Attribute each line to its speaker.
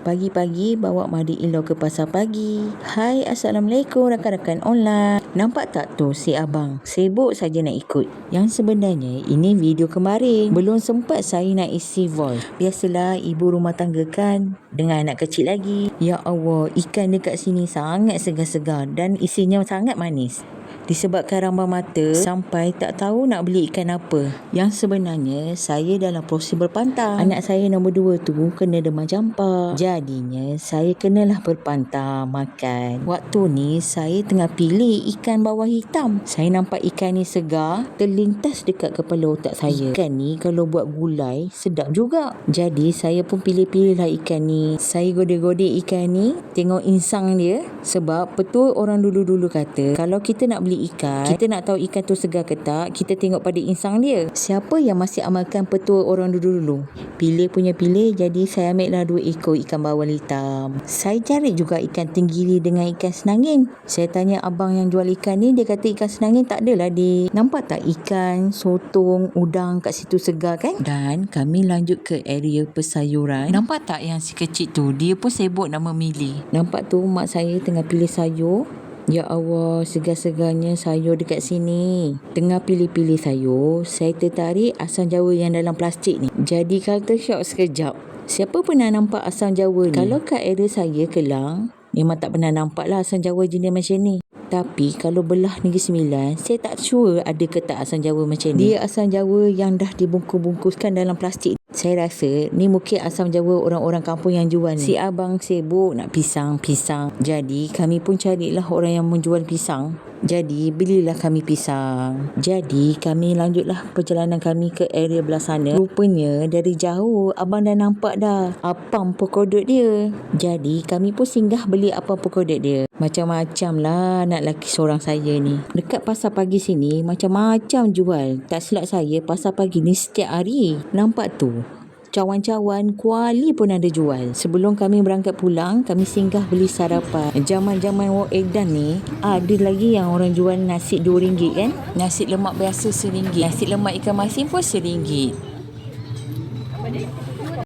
Speaker 1: Pagi-pagi bawa mother-in-law ke pasar pagi. Hai, Assalamualaikum rakan-rakan online. Nampak tak tu si abang? Sibuk saja nak ikut. Yang sebenarnya ini video kemarin. Belum sempat saya nak isi voice. Biasalah ibu rumah tangga kan, dengan anak kecil lagi. Ya Allah, ikan dekat sini sangat segar-segar dan isinya sangat manis. Disebabkan rambang mata sampai tak tahu nak beli ikan apa. Yang sebenarnya saya dalam proses berpantang. Anak saya nombor 2 tu kena demam campak. Jadinya saya kenalah berpantang makan. Waktu ni saya tengah pilih ikan bawah hitam. Saya nampak ikan ni segar, terlintas dekat kepala otak saya. Ikan ni kalau buat gulai sedap juga. Jadi saya pun pilih-pilih lah ikan ni. Saya godek-godek ikan ni, tengok insang dia. Sebab betul orang dulu-dulu kata, kalau kita nak beli ikan, kita nak tahu ikan tu segar ke tak, kita tengok pada insang dia. Siapa yang masih amalkan petua orang dulu-dulu? Pilih punya pilih, jadi saya ambil lah 2 ekor ikan bawal hitam. Saya cari juga ikan tenggiri dengan ikan senangin. Saya tanya abang yang jual ikan ni, dia kata ikan senangin tak adalah di. Nampak tak ikan, sotong, udang kat situ segar kan? Dan kami lanjut ke area persayuran. Nampak tak yang si kecil tu, dia pun sibuk nak memilih. Nampak tu mak saya tengah pilih sayur. Ya Allah, segar-segarnya sayur dekat sini. Tengah pilih-pilih sayur, saya tertarik asam jawa yang dalam plastik ni. Jadi culture shock sekejap. Siapa pernah nampak asam jawa ni? Kalau kat area saya Kelang, memang tak pernah nampak lah asam jawa jenis macam ni. Tapi kalau belah Negeri Sembilan, saya tak sure ada ke tak asam jawa macam ni. Dia asam jawa yang dah dibungkus-bungkuskan dalam plastik. Saya rasa ni mungkin asam jawa orang-orang kampung yang jual ni. Si abang sibuk nak pisang. Jadi kami pun carilah orang yang menjual pisang. Jadi belilah kami pisang. Jadi kami lanjutlah perjalanan kami ke area belah sana. Rupanya dari jauh abang dah nampak dah apam pekodok dia. Jadi kami pun singgah beli apam pekodok dia. Macam-macam lah anak lelaki seorang saya ni. Dekat pasar pagi sini macam-macam jual. Tak silap saya pasar pagi ni setiap hari. Nampak tu, cawan-cawan kuali pun ada jual. Sebelum kami berangkat pulang, kami singgah beli sarapan. Zaman-zaman Wak Edan ni, ada lagi yang orang jual nasi RM2 kan? Nasi lemak biasa RM1. Nasi lemak ikan masin pun RM1.